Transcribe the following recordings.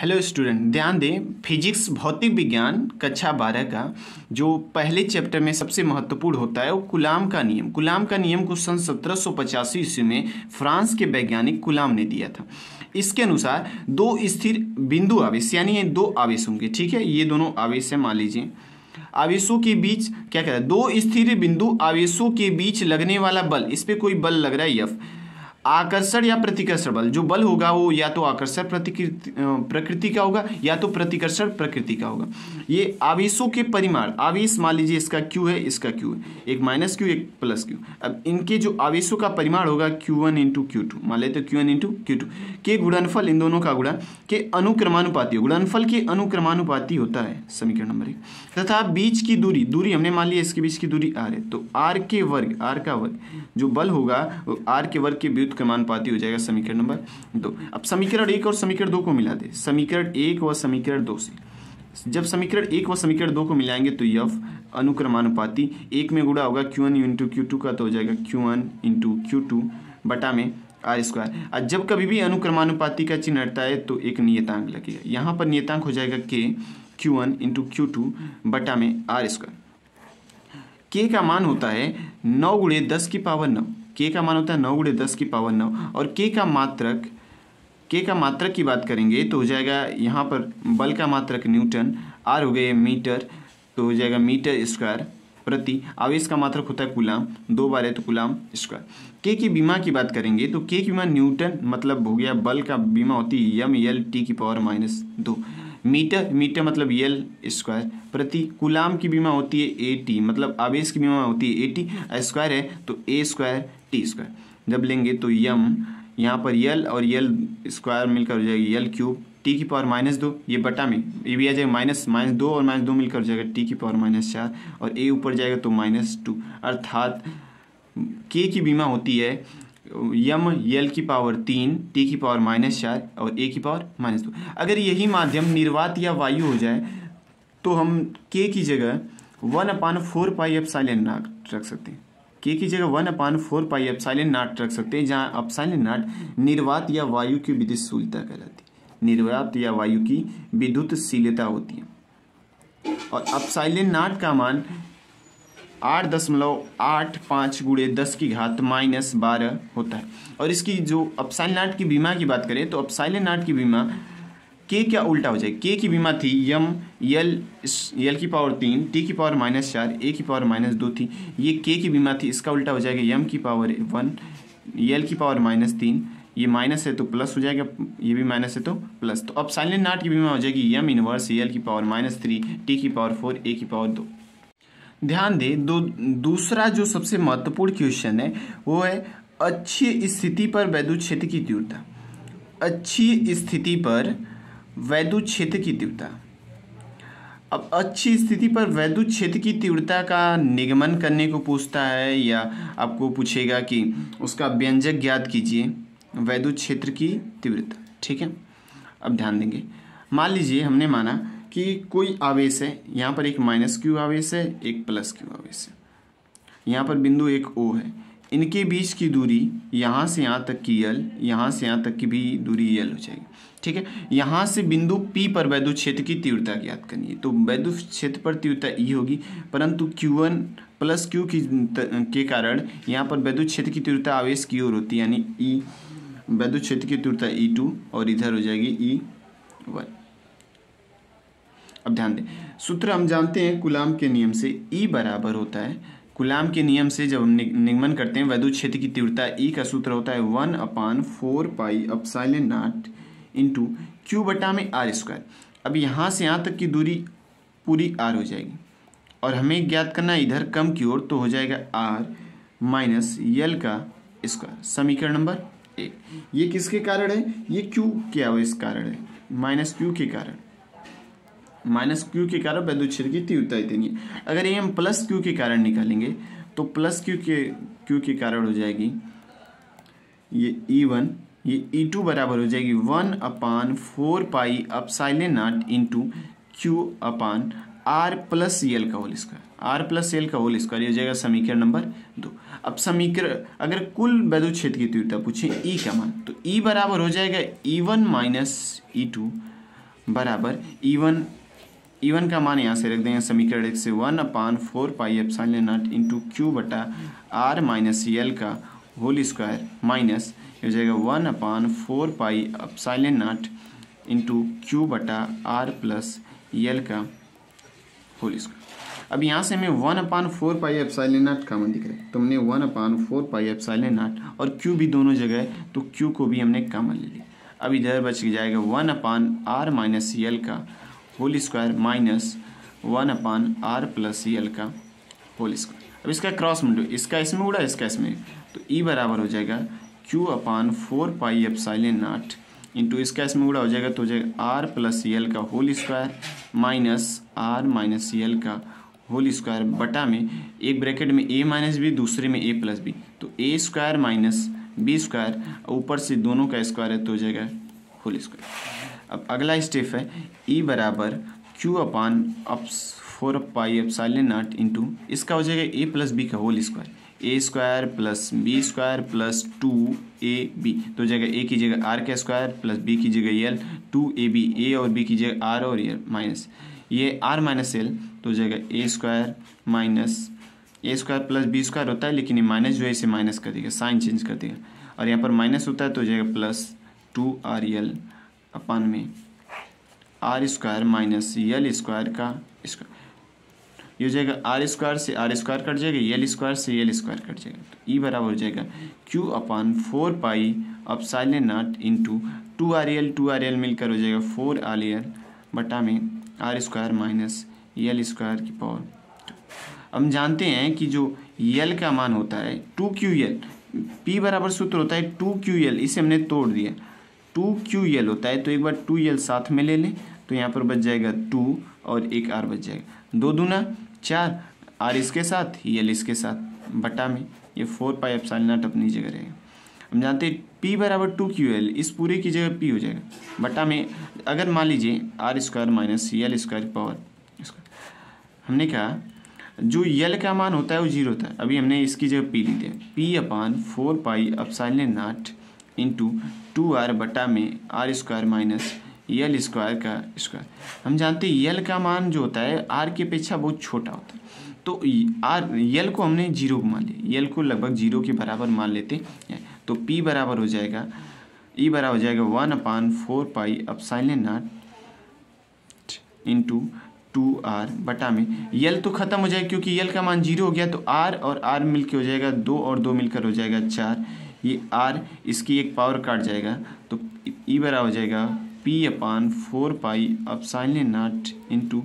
Hello student, ध्यान दें। Physics भौतिक विज्ञान कक्षा 12 का जो पहले चैप्टर में सबसे महत्वपूर्ण होता है वो कूलाम का नियम। कूलाम का नियम को सन 1785 ईस्वी में फ्रांस के वैज्ञानिक कूलाम ने दिया था। इसके अनुसार दो स्थिर बिंदु आवेश यानी ये दो आवेश होंगे, ठीक है। ये दोनों आवेश है, मान लीजिए। आवेशों के बीच क्या कह रहा है, दो स्थिर बिंदु आवेशों के बीच लगने वाला बल, इस पे कोई बल लग रहा है एफ। आकर्षण या प्रतिकर्षण बल, जो बल होगा वो या तो आकर्षण प्रकृति का होगा या तो प्रतिकर्षण प्रकृति का होगा। ये आवेशों के परिमाण, आवेश मान लीजिए इसका Q है, इसका Q है, एक माइनस Q एक प्लस Q। अब इनके जो आवेशों का परिमाण होगा Q1 इंटू Q2, मान लेते Q1 इंटू Q2 के गुणनफल, इन दोनों का गुणा के अनुक्रमानुपाती, गुणनफल के अनुक्रमानुपाती होता है समीकरण नंबर 1। तथा बीच की दूरी हमने मान लिया इसके बीच की दूरी r है, तो r के वर्ग, r का वर्ग जो बल होगा वो r के वर्ग के व्युत्क्रमानुपाती हो जाएगा समीकरण नंबर 2। अब समीकरण 1 और समीकरण 2 को मिला दे, समीकरण 1 व समीकरण 2 से। जब समीकरण 1 व समीकरण 2 को मिलाएंगे तो यफ अनुक्रमानुपाती 1 में गुणा होगा Q1 इंटू Q2 का, तो हो जाएगा Q1 इंटू Q2 बटा में r स्क्वायर। और जब कभी भी अनुक्रमानुपाती का चिन्ह हटता है तो एक नियतांक लगेगा, यहाँ पर नियतांक हो जाएगा K Q1 इंटू Q2 बटा में r स्क्वायर। K का मान होता है 9 गुणे 10 की पावर 9, K का मान होता है 9 गुणे 10 की पावर 9। और K का मात्रक की बात करेंगे तो हो जाएगा यहाँ पर बल का मात्रक न्यूटन, R हो गए मीटर, तो हो जाएगा मीटर स्क्वायर प्रति। आवेश का मात्रक होता है कूलाम, 2 बार है तो कूलाम स्क्वायर। K की बीमा की बात करेंगे तो K की बीमा न्यूटन मतलब हो गया, बल का बीमा होती है mL की पावर -2। मीटर मतलब एल स्क्वायर प्रति। कूलाम की बीमा होती है AT मतलब आवेश की बीमा होती है AT, स्क्वायर है तो A स्क्वायर T स्क्वायर। जब लेंगे तो यम यहाँ पर यल और यल स्क्वायर मिलकर हो जाएगी यल क्यूब, T की पावर -2, ये बटा में ये भी आ जाएगा -2 और -2 मिलकर हो जाएगा T की पावर -4 और A ऊपर जाएगा तो -2। अर्थात K की बीमा होती है यम यल की पावर 3, T की पावर -4 और A की पावर -2। अगर यही माध्यम निर्वात या वायु हो जाए तो हम K की जगह 1/4 पाई एप्सिलॉन नॉट रख सकते हैं। K की जगह 1/4 पाई एप्सिलॉन नॉट रख सकते हैं, जहाँ एप्सिलॉन नॉट निर्वात या वायु की विद्युतशीलता कहलाती है। निर्वात या वायु की विद्युतशीलता होती है और एप्सिलॉन नॉट का मान 8.85 गुणे 10 की घात -12 होता है। और इसकी जो एप्सिलॉन नॉट की बीमा की बात करें तो एप्सिलॉन नॉट की बीमा K क्या उल्टा हो जाएगी। K की बीमा थी यम यल की पावर 3, T की पावर -4, A की पावर -2 थी। ये K की बीमा थी, इसका उल्टा हो जाएगा यम की पावर 1, यल की पावर -3, ये माइनस है तो प्लस हो जाएगा, ये भी माइनस है तो प्लस। तो एप्सिलॉन नॉट की बीमा हो जाएगी यम इनवर्स यल की पावर -3, T की पावर 4, A की पावर 2। ध्यान दें, दूसरा जो सबसे महत्वपूर्ण क्वेश्चन है वो है अच्छी स्थिति पर वैद्युत क्षेत्र की तीव्रता। अच्छी स्थिति पर वैद्युत क्षेत्र की तीव्रता। अब अच्छी स्थिति पर वैद्युत क्षेत्र की तीव्रता का निगमन करने को पूछता है या आपको पूछेगा कि उसका व्यंजक ज्ञात कीजिए वैद्युत क्षेत्र की तीव्रता, ठीक है। अब ध्यान देंगे, मान लीजिए हमने माना कि कोई आवेश है, यहाँ पर एक -Q आवेश है, एक +Q आवेश है, यहाँ पर बिंदु एक O है। इनके बीच की दूरी यहाँ से यहाँ तक की L, यहाँ से यहाँ तक की भी दूरी L हो जाएगी, ठीक है। यहाँ से बिंदु P पर वैद्युत क्षेत्र की तीव्रता ज्ञात करनी है, तो वैद्युत क्षेत्र पर तीव्रता E होगी, परंतु Q1 + Q के कारण यहाँ पर वैद्युत क्षेत्र की तीव्रता आवेश की ओर होती है, यानी E वैद्युत क्षेत्र की तीव्रता E2 और इधर हो जाएगी E1। अब ध्यान दें, सूत्र हम जानते हैं कूलाम के नियम से, E बराबर होता है, कूलाम के नियम से जब हम निगमन करते हैं वैद्युत क्षेत्र की तीव्रता, E का सूत्र होता है 1/4 pi epsilon not into Q बटा में R स्क्वायर। अब यहाँ से यहाँ तक की दूरी पूरी R हो जाएगी और हमें ज्ञात करना है इधर कम की ओर, तो हो जाएगा R माइनस यल का स्क्वायर, समीकरण नंबर 1। ये किसके कारण है, ये Q के आवेश कारण है, -Q के कारण, -Q के कारण वैद्युत क्षेत्र की तीव्रता इतनी है। अगर ये हम +Q के कारण निकालेंगे तो +Q के कारण हो जाएगी ये E1, ये E2 बराबर हो जाएगी 1/4 pi epsilon not into Q upon R + L का होल स्क्वायर, R + L का होल स्क्वायर, ये हो जाएगा समीकरण नंबर 2। अब समीकरण अगर कुल वैद्युत क्षेत्र की तीव्रता पूछे E का मान, तो E बराबर हो जाएगा E1 - E2 बराबर E1 का मान यहाँ से रख देंगे समीकरण 1 से 1/4πε0 इंटू क्यू बटा आर माइनस यल का होल स्क्वायर माइनस हो जाएगा 1/4πε0 इंटू क्यू बटा आर प्लस यल का होल स्क्वायर। अब यहाँ से हमें 1/4πε0 कॉमन दिख रहा है, तो हमने 1/4πε0 और क्यू भी दोनों जगह है तो क्यू को भी हमने कॉमन ले लिया। अब इधर बच जाएगा 1/r माइनस यल का whole square minus 1/r plus L का होल स्क्वायर। अब इसका क्रॉस मल्टीप्लाई, इसका इसमें उड़ा इसका इसमें, तो ई बराबर हो जाएगा q/4πε0 इंटू इसका इसमें उड़ा हो जाएगा तो हो जाएगा आर प्लस यल का whole square minus R minus L का होल स्क्वायर बटा में एक ब्रैकेट में a माइनस बी दूसरे में a प्लस बी, तो a square minus B square ऊपर से दोनों का स्क्वायर है तो हो जाएगा होल स्क्वायर। अब अगला स्टेप है e बराबर q/4πε0 इंटू इसका हो जाएगा a प्लस बी का whole square, a square plus B square plus 2ab, तो हो जाएगा a की जगह r का स्क्वायर प्लस b की जगह l, 2ab a और b की जगह r और l माइनस ये r माइनस l, तो हो जाएगा a square minus a square plus B square होता है लेकिन ये माइनस जो है इसे माइनस कर देगा, साइन चेंज कर देगा और यहाँ पर माइनस होता है तो हो जाएगा प्लस 2rl अपान में R square minus L square का स्क्वायर, ये हो जाएगा आर स्क्वायर से आर स्क्वायर कट जाएगा, यल स्क्वायर से यल स्क्वायर कट जाएगा, तो ई बराबर हो जाएगा q/4πε0 इंटू 2rl मिलकर हो जाएगा 4rl बटा में R square minus L square की पावर 2। हम जानते हैं कि जो यल का मान होता है 2ql, p बराबर सूत्र होता है 2ql, इसे हमने तोड़ दिया 2ql होता है, तो एक बार 2l साथ में ले लें तो यहाँ पर बच जाएगा 2 और एक r बच जाएगा, 2 दूना 4, r इसके साथ यल इसके साथ बटा में ये 4πε0 अपनी जगह रहेगा। हम जानते हैं p बराबर 2ql, इस पूरे की जगह p हो जाएगा बटा में अगर मान लीजिए R square minus L square power square, हमने कहा जो यल का मान होता है वो 0 होता है, अभी हमने इसकी जगह p ली दिया p/4πε0 इंटू 2r बटा में R square minus L square का स्क्वायर। हम जानते हैं यल का मान जो होता है आर की अपेक्षा बहुत छोटा होता है, तो आर यल को हमने 0 को मान लिया, यल को लगभग 0 के बराबर मान लेते हैं, तो p बराबर हो जाएगा ई बराबर हो जाएगा 1/4πε0 इंटू 2r बटा में यल तो खत्म हो जाएगा क्योंकि यल का मान 0 हो गया, तो r और r मिलकर हो जाएगा 2 और 2 मिलकर हो जाएगा 4, ये r इसकी एक पावर काट जाएगा तो ई बराबर हो जाएगा p/4πε0 इंटू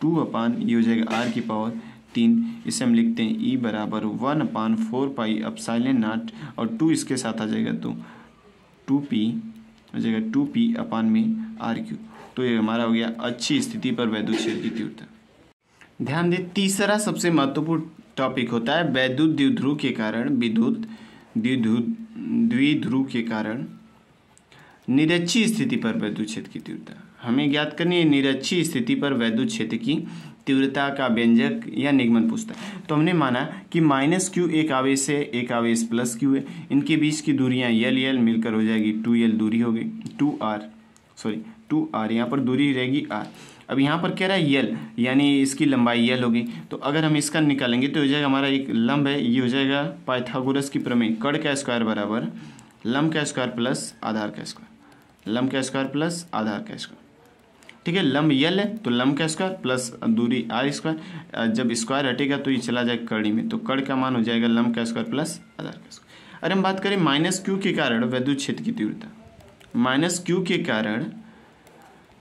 2 ये हो जाएगा r की पावर 3, इसे हम लिखते हैं ई बराबर 1/4πε0 और 2 इसके साथ आ जाएगा तो 2p हो जाएगा 2p अपान में r3। तो ये हमारा हो गया अच्छी स्थिति पर वैद्युत क्षेत्र की तीव्रता। ध्यान दें तीसरा सबसे महत्वपूर्ण टॉपिक होता है वैद्युत द्विध्रुव के कारण विद्युत द्विध्रुव के कारण निरक्षीय स्थिति पर वैद्युत क्षेत्र की तीव्रता। हमें ज्ञात करनी है निरक्षीय स्थिति पर वैद्युत क्षेत्र की तीव्रता का व्यंजक या निगमन पूछता है। तो हमने माना कि -q एक आवेश है, एक आवेश +q है, इनके बीच की दूरियां l मिलकर हो जाएगी 2l दूरी हो गई 2r यहाँ पर दूरी रहेगी r। अब यहाँ पर कह रहा है यल यानी इसकी लंबाई यल होगी, तो अगर हम इसका निकालेंगे तो हो जाएगा हमारा एक लंब है, ये हो जाएगा पाइथागोरस की प्रमेय कर्ण का स्क्वायर बराबर लंब का स्क्वायर प्लस आधार का स्क्वायर, लंब का स्क्वायर प्लस आधार का स्क्वायर। ठीक है, लंब यल है तो लंब का स्क्वायर प्लस दूरी आर स्क्वायर, जब स्क्वायर हटेगा तो ये चला जाएगा कर्णी में, तो कर्ण का मान हो जाएगा लंब का स्क्वायर प्लस आधार का स्क्वायर। अरे हम बात करें -q के कारण वैद्युत क्षेत्र की तीव्रता, -q के कारण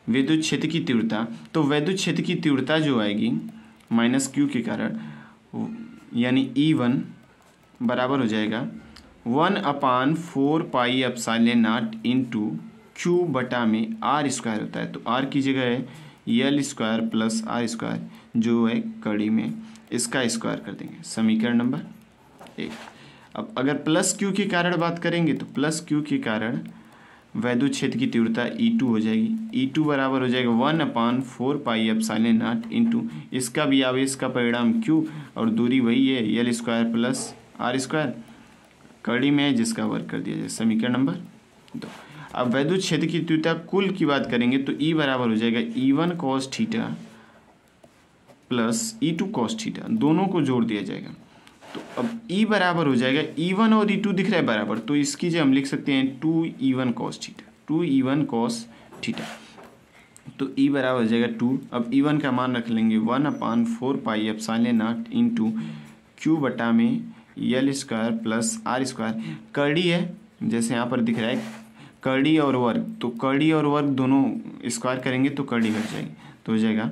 विद्युत क्षेत्र की तीव्रता, तो वैद्युत क्षेत्र की तीव्रता जो आएगी -q के कारण यानी E1 बराबर हो जाएगा 1/4πε0 इंटू q बटा में r स्क्वायर होता है, तो r की जगह है L square plus R square जो है कड़ी में, इसका स्क्वायर कर देंगे, समीकरण नंबर 1। अब अगर +q के कारण बात करेंगे तो +q के कारण वैद्युत क्षेत्र की तीव्रता E2 हो जाएगी, E2 बराबर हो जाएगा 1/4πε0 इंटू इसका भी आवेश का परिणाम q और दूरी वही है L square plus R square कड़ी में है जिसका वर्ग कर दिया जाए, समीकरण नंबर 2। अब वैद्युत क्षेत्र की तीव्रता कुल की बात करेंगे तो E बराबर हो जाएगा E1 cos theta plus E2 cos theta, दोनों को जोड़ दिया जाएगा। तो अब E बराबर हो जाएगा E1 और E2 दिख रहा है बराबर, तो इसकी जगह हम लिख सकते हैं 2E1 cos theta, 2E1 cos theta. तो E बराबर हो जाएगा 2। अब E1 का मान रख लेंगे 1/4 pi epsilon not into Q बटा में L square plus R square. करड़ी है जैसे यहाँ पर दिख रहा है, करड़ी और वर्ग, तो करड़ी और वर्ग दोनों स्क्वायर करेंगे तो करड़ी घट जाएगी, तो हो जाएगा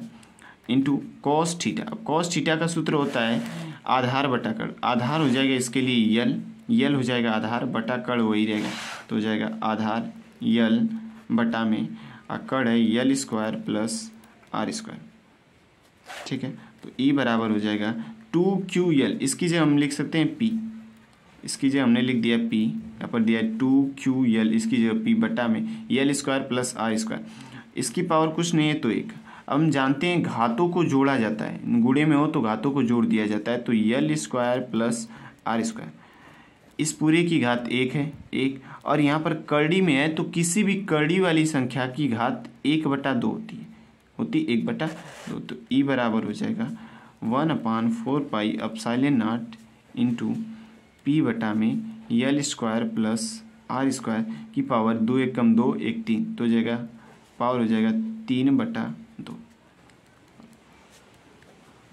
इंटू कॉस थीटा। अब कॉस थीटा का सूत्र होता है आधार बटा कड़, आधार हो जाएगा इसके लिए यल हो जाएगा आधार बटा कड़ वही रहेगा, तो हो जाएगा आधार यल बटा में कड़ है L square plus R square. ठीक है, तो E बराबर हो जाएगा 2QL, इसकी जगह हम लिख सकते हैं P, इसकी जगह हमने लिख दिया P, यहाँ पर दिया 2QL, इसकी जगह P बटा में L square plus R square. इसकी पावर कुछ नहीं है तो 1। अब हम जानते हैं घातों को जोड़ा जाता है, गुणे में हो तो घातों को जोड़ दिया जाता है, तो L square plus R square, इस पूरे की घात 1 है 1, और यहाँ पर करड़ी में है तो किसी भी करड़ी वाली संख्या की घात 1/2 होती है 1/2। तो E बराबर हो जाएगा 1/4 pi epsilon not into P बटा में L square plus R square की पावर 2 1 कम 2 1 3, तो हो जाएगा पावर हो जाएगा 3/2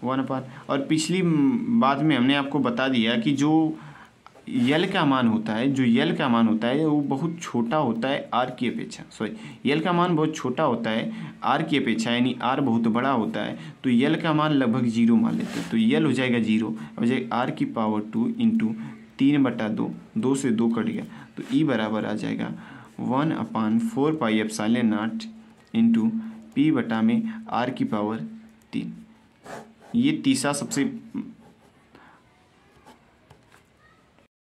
1/। और पिछली बात में हमने आपको बता दिया कि जो यल का मान होता है वो बहुत छोटा होता है आर की अपेक्षा, यल का मान बहुत छोटा होता है आर की अपेक्षा, यानी आर बहुत बड़ा होता है, तो यल का मान लगभग 0 मान लेते हैं, तो यल हो जाएगा 0, हो जाएगा आर की पावर 2 इंटू 3/2, 2 से 2 कट गया, तो E बराबर आ जाएगा 1/4 pi epsilon not into P बटा में आर की पावर 3। ये तीसरा सबसे